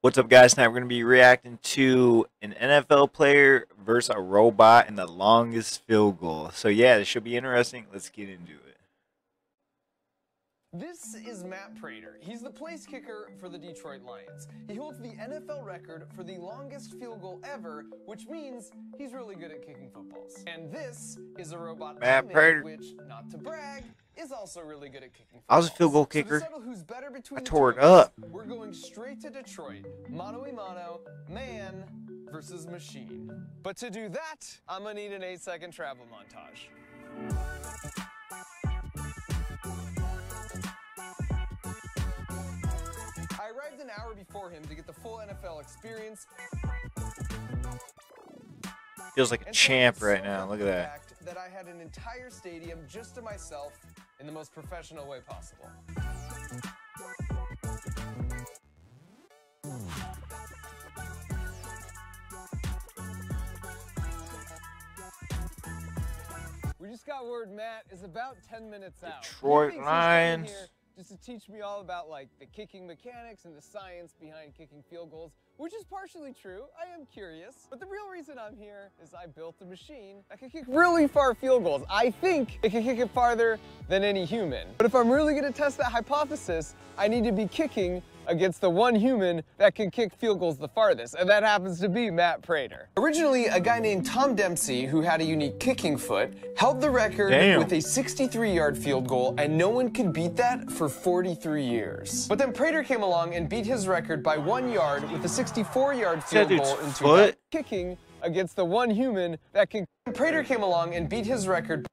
What's up, guys? Tonight we're going to be reacting to an NFL player versus a robot in the longest field goal. So yeah, this should be interesting. Let's get into it. This is Matt Prater. He's the place kicker for the Detroit Lions. He holds the NFL record for the longest field goal ever, which means he's really good at kicking footballs. And this is a robot Matt Prater, which, not to brag, is also really good at kicking footballs. I was a field goal kicker. So who's better between I tore it of us, up. We're going straight to Detroit. Mano a mano, man versus machine. But to do that, I'm gonna need an 8-second travel montage. I arrived an hour before him to get the full NFL experience. Feels like a champ right now. Look at that. That I had an entire stadium just to myself in the most professional way possible. We just got word Matt is about 10 minutes out. Detroit Lions. Just to teach me all about like the kicking mechanics and the science behind kicking field goals, which is partially true. I am curious, but the real reason I'm here is I built a machine that can kick really far field goals. I think it can kick it farther than any human. But if I'm really gonna test that hypothesis, I need to be kicking against the one human that can kick field goals the farthest, and that happens to be Matt Prater. Originally, a guy named Tom Dempsey, who had a unique kicking foot, held the record with a 63-yard field goal, and no one could beat that for 43 years. But then Prater came along and beat his record by 1 yard with a 64-yard field goal in 2000. Kicking against the one human that can. Prater came along and beat his record.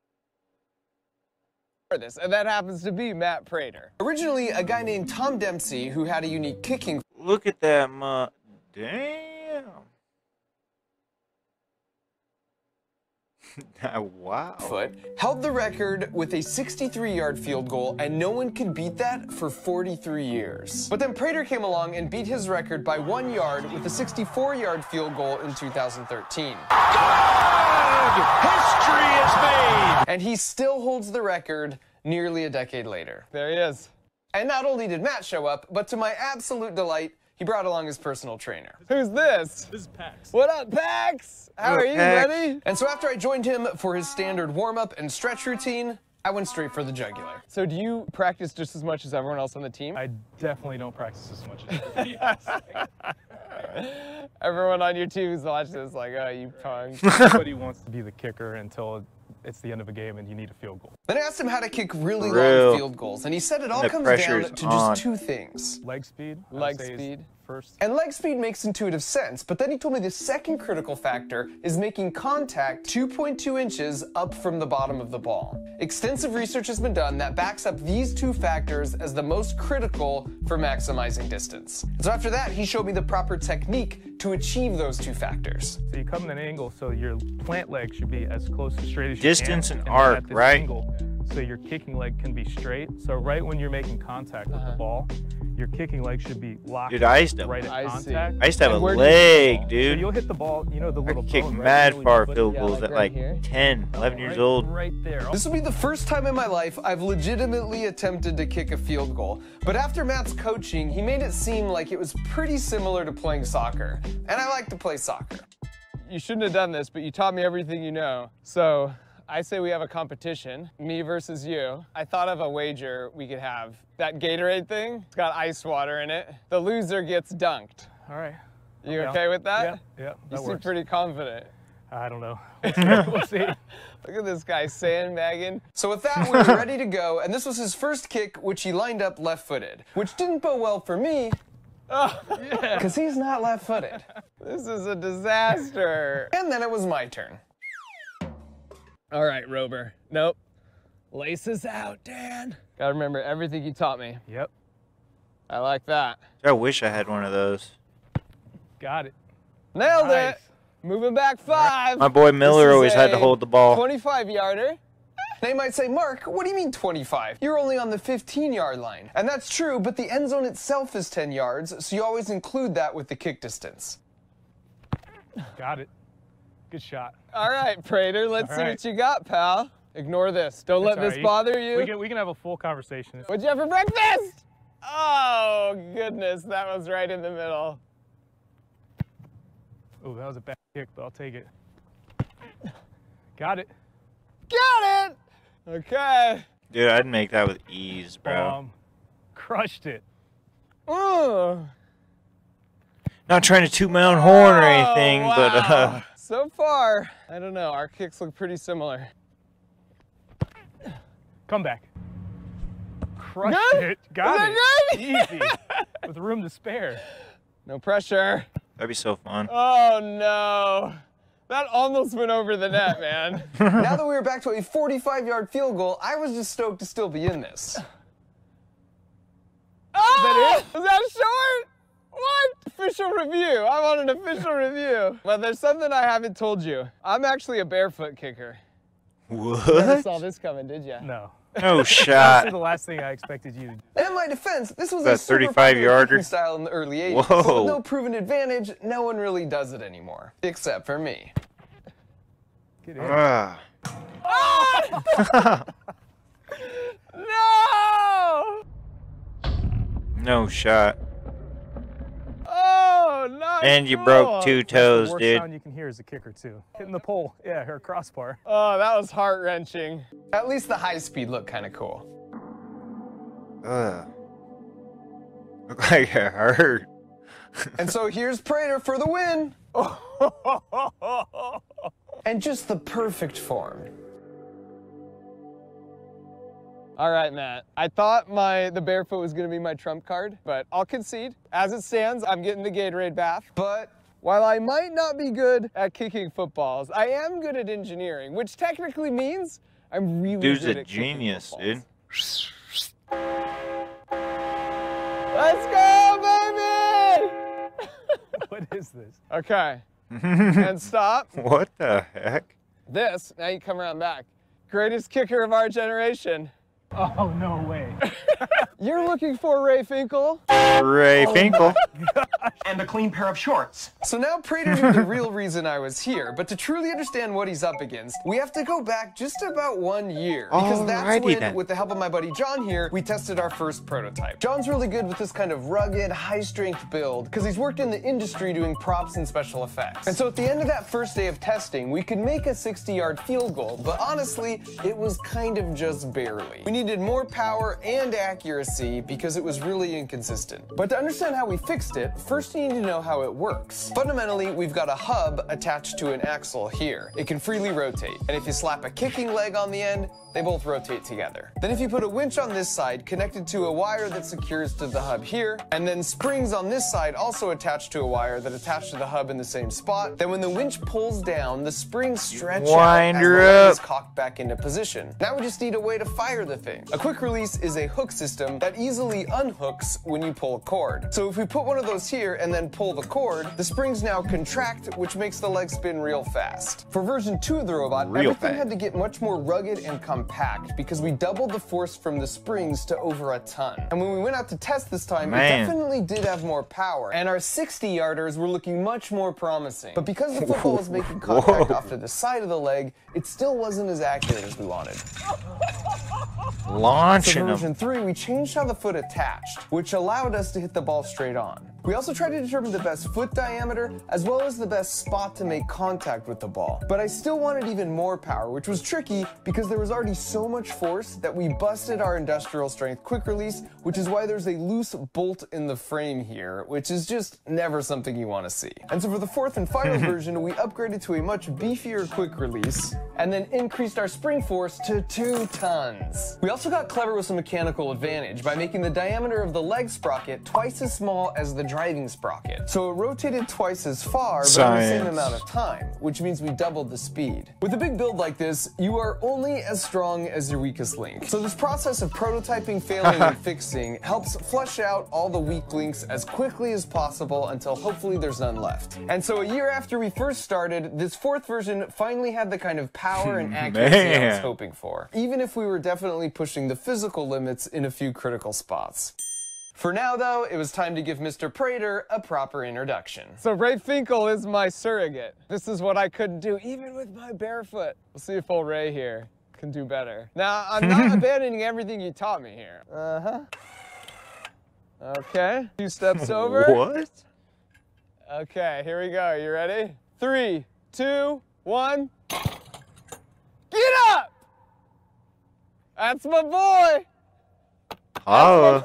And that happens to be Matt Prater. Originally, a guy named Tom Dempsey, who had a unique kicking. Look at that, damn. Wow. Foot, held the record with a 63-yard field goal, and no one could beat that for 43 years. But then Prater came along and beat his record by 1 yard with a 64-yard field goal in 2013. History is made! And he still holds the record nearly a decade later. There he is. And not only did Matt show up, but to my absolute delight, he brought along his personal trainer. Who's this? This is Pax. What up, Pax? How are you, buddy? And so after I joined him for his standard warm-up and stretch routine, I went straight for the jugular. So do you practice just as much as everyone else on the team? I definitely don't practice as much as everybody else. Everyone on your team is watching this like, oh, you punk. Nobody wants to be the kicker until it's the end of a game and you need a field goal. Then I asked him how to kick really long field goals, and he said it all comes down to just two things. Leg speed. Leg speed. First. And leg speed makes intuitive sense, but then he told me the second critical factor is making contact 2.2 inches up from the bottom of the ball. Extensive research has been done that backs up these two factors as the most critical for maximizing distance. And so after that, he showed me the proper technique to achieve those two factors. So you come at an angle, so your plant leg should be as close to straight as you Distance can. and arc, at this right? Angle, so your kicking leg can be straight. So right when you're making contact with the ball, your kicking leg should be locked right at contact. I used to have a leg, dude. So you'll hit the ball, you know, the little I kick bone, mad right? far field goals at like here. 10, 11 years old. Right there. This will be the first time in my life I've legitimately attempted to kick a field goal. But after Matt's coaching, he made it seem like it was pretty similar to playing soccer. And I like to play soccer. You shouldn't have done this, but you taught me everything you know. So I say we have a competition, me versus you. I thought of a wager we could have. That Gatorade thing, it's got ice water in it. The loser gets dunked. All right. You okay with that? Yeah, You seem pretty confident. I don't know. We'll see. Look at this guy sandbagging. So with that, we were ready to go, and this was his first kick, which he lined up left-footed, which didn't bode well for me, because he's not left-footed. This is a disaster. And then it was my turn. All right, Rober. Nope. Laces out, Dan. Gotta remember everything you taught me. Yep. I like that. I wish I had one of those. Got it. Nailed it. Moving back 5. My boy Miller always had to hold the ball. 25-yarder. They might say, Mark, what do you mean 25? You're only on the 15-yard line. And that's true, but the end zone itself is 10 yards, so you always include that with the kick distance. Got it. Good shot. All right, Prater, let's see what you got, pal. Ignore this. Don't let this bother you. We can have a full conversation. What'd you have for breakfast? Oh, goodness, that was right in the middle. Oh, that was a bad kick, but I'll take it. Got it. Got it! Okay. Dude, I'd make that with ease, bro. Crushed it. Oh. Not trying to toot my own horn or anything, wow. but So far, I don't know, our kicks look pretty similar. Come back. Crushed it. Got it. Good? Easy. With room to spare. No pressure. that'd be so fun. Oh no. That almost went over the net, man. Now that we were back to a 45-yard field goal, I was just stoked to still be in this. Oh! Is that it? Was that short? What? Official review. I want an official review. Well, there's something I haven't told you. I'm actually a barefoot kicker. What? You never saw this coming, did you? No. No shot. This is the last thing I expected you to do. And in my defense, this was that a super 35-yarder style in the early 80s. Whoa. But with no proven advantage, no one really does it anymore. Except for me. Get in. Oh! No! No shot. Oh, not And you cool. broke 2 toes, The worst dude. sound you can hear is a kicker too. Hitting the pole. Yeah, her crossbar. Oh, that was heart-wrenching. At least the high speed looked kind of cool. Ugh. Look like it hurt. And so here's Prater for the win. And just the perfect form. All right, Matt. I thought the barefoot was gonna be my trump card, but I'll concede. As it stands, I'm getting the Gatorade bath. But while I might not be good at kicking footballs, I am good at engineering, which technically means I'm really Dude's good a at genius, dude. Let's go, baby! What is this? Okay. And stop. What the heck? This, now you come around back. Greatest kicker of our generation. Oh, no way. You're looking for Ray Finkel. Ray Finkel. And a clean pair of shorts. So now Prater knew the real reason I was here, but to truly understand what he's up against, we have to go back just about 1 year. Because that's when, with the help of my buddy John here, we tested our first prototype. John's really good with this kind of rugged, high-strength build, because he's worked in the industry doing props and special effects. And so at the end of that first day of testing, we could make a 60-yard field goal, but honestly, it was kind of just barely. We needed more power and accuracy because it was really inconsistent. But to understand how we fixed it, first you need to know how it works. Fundamentally, we've got a hub attached to an axle here. It can freely rotate, and if you slap a kicking leg on the end, they both rotate together. Then if you put a winch on this side connected to a wire that secures to the hub here, and then springs on this side also attached to a wire that attach to the hub in the same spot, then when the winch pulls down, the springs stretch out as the leg is cocked back into position. Now we just need a way to fire the thing. A quick release is a hook system that easily unhooks when you pull a cord. So if we put one of those here and then pull the cord, the springs now contract, which makes the leg spin real fast. For version 2 of the robot, everything had to get much more rugged and compact because we doubled the force from the springs to over a ton. And when we went out to test this time, it definitely did have more power, and our 60-yarders were looking much more promising. But because the football was making contact off to the side of the leg, it still wasn't as accurate as we wanted. Launching So version 3, we changed how the foot attached, which allowed us to hit the ball straight on. We also tried to determine the best foot diameter, as well as the best spot to make contact with the ball. But I still wanted even more power, which was tricky because there was already so much force that we busted our industrial strength quick release, which is why there's a loose bolt in the frame here, which is just never something you want to see. And so for the fourth and final version, we upgraded to a much beefier quick release, and then increased our spring force to 2 tons. We also got clever with some mechanical advantage by making the diameter of the leg sprocket twice as small as the driving sprocket. So it rotated twice as far, but in the same amount of time, which means we doubled the speed. With a big build like this, you are only as strong as your weakest link. So this process of prototyping, failing, and fixing helps flush out all the weak links as quickly as possible until hopefully there's none left. And so a year after we first started, this fourth version finally had the kind of power and accuracy I was hoping for, even if we were definitely pushing the physical limits in a few critical spots. For now, though, it was time to give Mr. Prater a proper introduction. So Ray Finkel is my surrogate. This is what I couldn't do, even with my barefoot. We'll see if old Ray here can do better. Now, I'm not abandoning everything you taught me here. Uh-huh. Okay, 2 steps over. What? Okay, here we go. You ready? 3, 2, 1. Get up! That's my boy! Oh.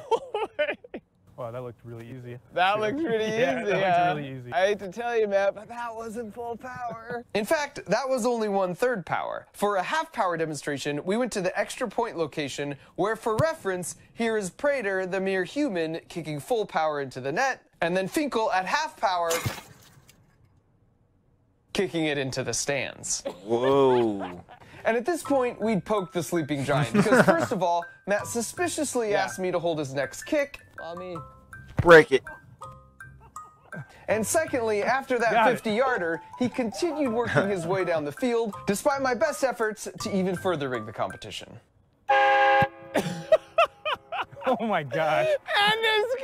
Wow, that looked really easy. That looked pretty easy. Yeah, that looked really easy. I hate to tell you, Matt, but that wasn't full power. In fact, that was only 1/3 power. For a half power demonstration, we went to the extra point location where, for reference, here is Prater, the mere human, kicking full power into the net, and then Finkel at half power, kicking it into the stands. Whoa. And at this point, we'd poked the sleeping giant, because first of all, Matt suspiciously asked me to hold his next kick. Mommy. Break it. And secondly, after that 50-yarder, he continued working his way down the field, despite my best efforts to even further rig the competition. Oh my gosh. And it's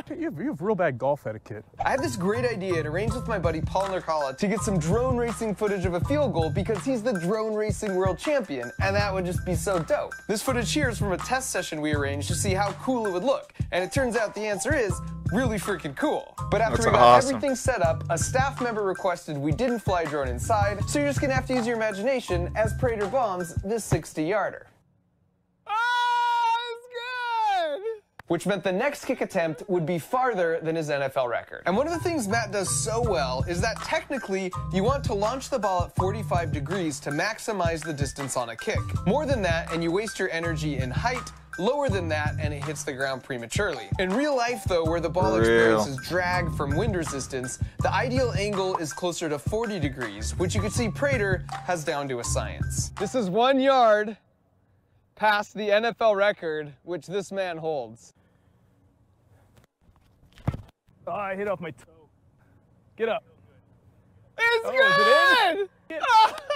good. You have real bad golf etiquette. I had this great idea to arrange with my buddy Paul Nurkala to get some drone racing footage of a field goal because he's the drone racing world champion, and that would just be so dope. This footage here is from a test session we arranged to see how cool it would look, and it turns out the answer is really freaking cool. But after we got everything set up, a staff member requested we didn't fly drone inside, so you're just gonna have to use your imagination as Prater bombs this 60-yarder. Which meant the next kick attempt would be farther than his NFL record. And one of the things Matt does so well is that technically you want to launch the ball at 45 degrees to maximize the distance on a kick. More than that and you waste your energy in height, lower than that and it hits the ground prematurely. In real life though, where the ball experiences drag from wind resistance, the ideal angle is closer to 40 degrees, which you can see Prater has down to a science. This is 1 yard past the NFL record, which this man holds. Oh, I hit off my toe. Get up. It's good! Is it in?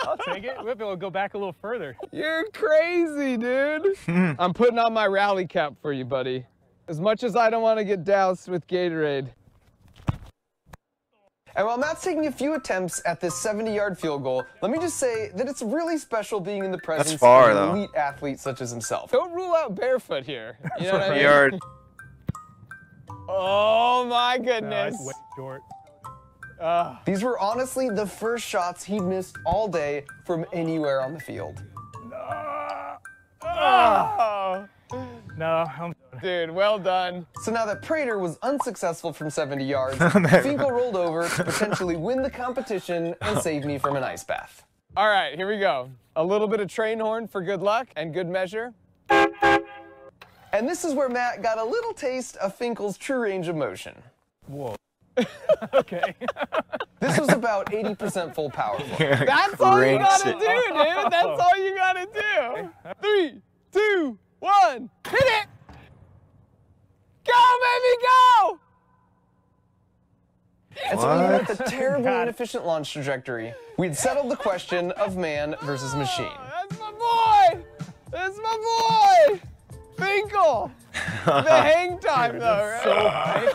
I'll take it. We'll be able to go back a little further. You're crazy, dude. I'm putting on my rally cap for you, buddy. As much as I don't want to get doused with Gatorade. And while Matt's taking a few attempts at this 70-yard field goal, let me just say that it's really special being in the presence of an elite athlete such as himself. Don't rule out barefoot here. You know what I mean? Yard. Oh my goodness. It's way short. These were honestly the first shots he'd missed all day from anywhere on the field. No, I'm done. Dude, well done. So now that Prater was unsuccessful from 70 yards, Finkel rolled over to potentially win the competition and save me from an ice bath. All right, here we go. A little bit of train horn for good luck and good measure. And this is where Matt got a little taste of Finkel's true range of motion. Whoa. Okay. This was about 80% full power. Yeah, that's all you gotta do, dude. That's all you gotta do. 3, 2, 1, hit it! Go, baby, go! And so even at the terribly inefficient launch trajectory, we'd settled the question of man versus machine. That's my boy! That's my boy! Finkel! The hang time, though, right? So high.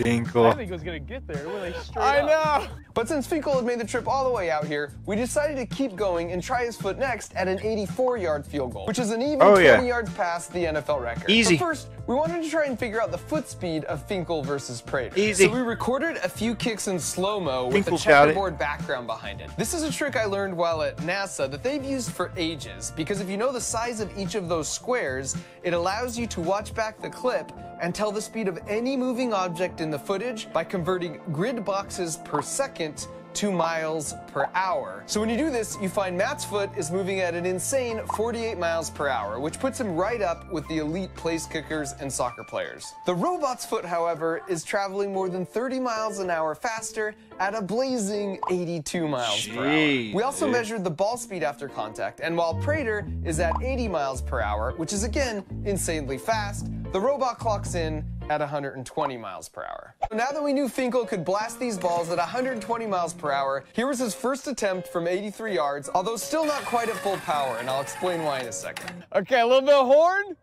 Finkel. I think it was going to get there really straight I up. know. But since Finkel had made the trip all the way out here, we decided to keep going and try his foot next at an 84-yard field goal, which is an even 20 yards past the NFL record. Easy. But first, we wanted to try and figure out the foot speed of Finkel versus Prater. Easy. So we recorded a few kicks in slow-mo with a checkerboard background behind it. This is a trick I learned while at NASA that they've used for ages, because if you know the size of each of those squares, it allows you to watch back the clip and tell the speed of any moving object in the footage by converting grid boxes per second to miles per hour. So when you do this, you find Matt's foot is moving at an insane 48 miles per hour, which puts him right up with the elite place kickers and soccer players. The robot's foot, however, is traveling more than 30 miles an hour faster at a blazing 82 miles per hour. We also measured the ball speed after contact, and while Prater is at 80 miles per hour, which is again insanely fast, the robot clocks in at 120 miles per hour. Now that we knew Finkel could blast these balls at 120 miles per hour, here was his first attempt from 83 yards, although still not quite at full power, and I'll explain why in a second. Okay, a little bit of horn.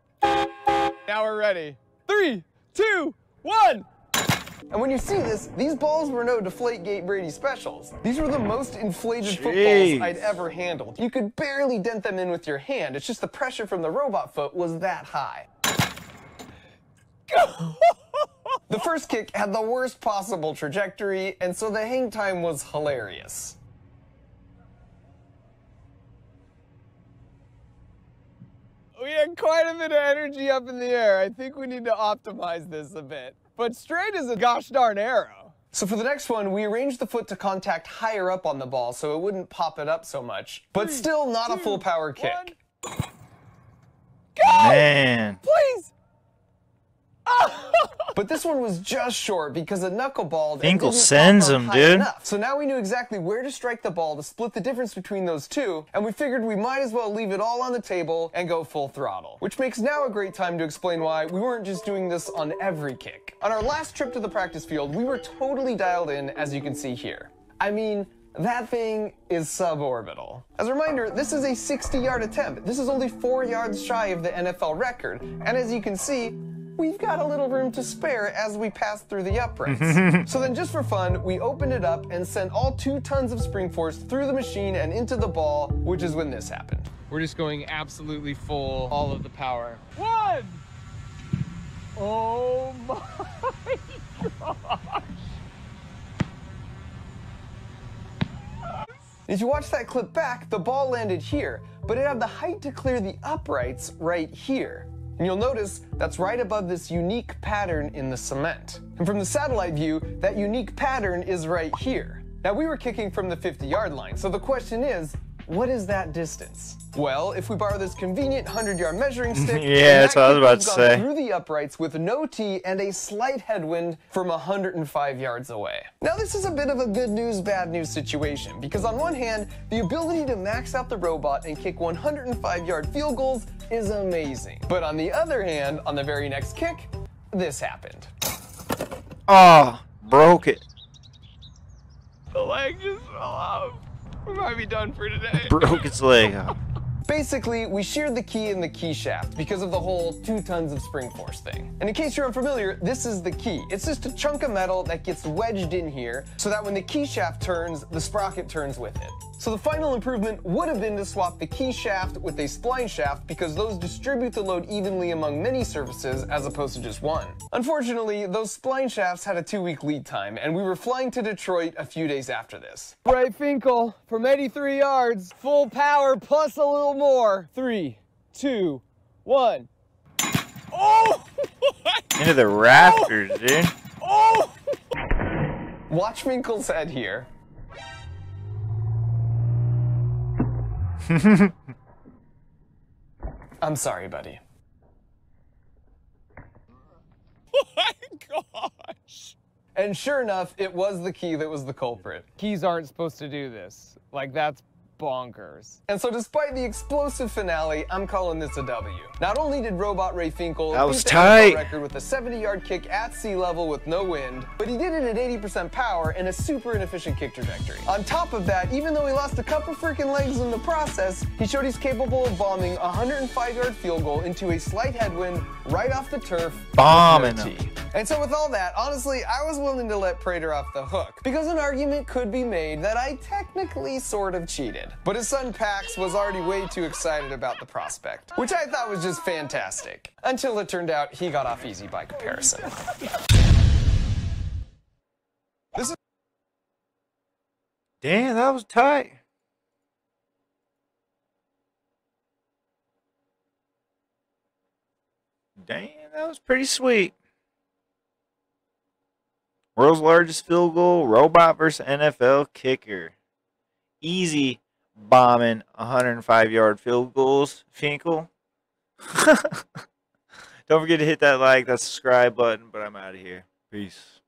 Now we're ready. 3, 2, 1. And when you see this, these balls were no Deflategate Brady specials. These were the most inflated footballs I'd ever handled. You could barely dent them in with your hand. It's just the pressure from the robot foot was that high. The first kick had the worst possible trajectory, and so the hang time was hilarious. We had quite a bit of energy up in the air. I think we need to optimize this a bit. But straight is a gosh darn arrow. So for the next one, we arranged the foot to contact higher up on the ball so it wouldn't pop it up so much. But still not a full power kick. Go! Man. Please! But this one was just short because it knuckleballed. Finkel sends him, dude. Enough. So now we knew exactly where to strike the ball to split the difference between those two, and we figured we might as well leave it all on the table and go full throttle. Which makes now a great time to explain why we weren't just doing this on every kick. On our last trip to the practice field, we were totally dialed in, as you can see here. I mean, that thing is suborbital. As a reminder, this is a 60-yard attempt. This is only 4 yards shy of the NFL record, and as you can see, we've got a little room to spare as we pass through the uprights. So then just for fun, we opened it up and sent all 2 tons of spring force through the machine and into the ball, which is when this happened. We're just going absolutely full, all of the power. 1! Oh my gosh! If you watch that clip back, the ball landed here, but it had the height to clear the uprights right here. And you'll notice that's right above this unique pattern in the cement. And from the satellite view, that unique pattern is right here. Now we were kicking from the 50-yard line, so the question is, what is that distance? Well, if we borrow this convenient 100-yard measuring stick, yeah, that's what I was about to say. Through the uprights with no tee and a slight headwind from 105 yards away. Now this is a bit of a good news, bad news situation, because on one hand, the ability to max out the robot and kick 105-yard field goals is amazing. But on the other hand, on the very next kick, this happened. Oh, broke it. The leg just fell off. We might be done for today. Broke its leg off. Basically, we sheared the key in the key shaft because of the whole 2 tons of spring force thing. And in case you're unfamiliar, this is the key. It's just a chunk of metal that gets wedged in here so that when the key shaft turns, the sprocket turns with it. So the final improvement would have been to swap the key shaft with a spline shaft because those distribute the load evenly among many surfaces as opposed to just one. Unfortunately, those spline shafts had a 2-week lead time, and we were flying to Detroit a few days after this. Ray Finkel, from 83 yards, full power plus a little more. 3, 2, 1. Oh! Into the rafters, oh! Dude. Oh! Watch Finkel's head here. I'm sorry, buddy. Oh my gosh! And sure enough, it was the key that was the culprit. Keys aren't supposed to do this. Like, that's bonkers. And so despite the explosive finale, I'm calling this a W. Not only did Robot Ray Finkel beat the NFL record with a 70-yard kick at sea level with no wind, but he did it at 80% power and a super inefficient kick trajectory. On top of that, even though he lost a couple freaking legs in the process, he showed he's capable of bombing a 105-yard field goal into a slight headwind right off the turf. Bombing him. And so with all that, honestly, I was willing to let Prater off the hook because an argument could be made that I technically sort of cheated. But his son Pax was already way too excited about the prospect, which I thought was just fantastic, until it turned out he got off easy by comparison. Damn, that was tight. Damn, that was pretty sweet. World's largest field goal, robot versus NFL kicker. Easy bombing 105-yard field goals, Finkel. Don't forget to hit that like, that subscribe button, but I'm out of here. Peace.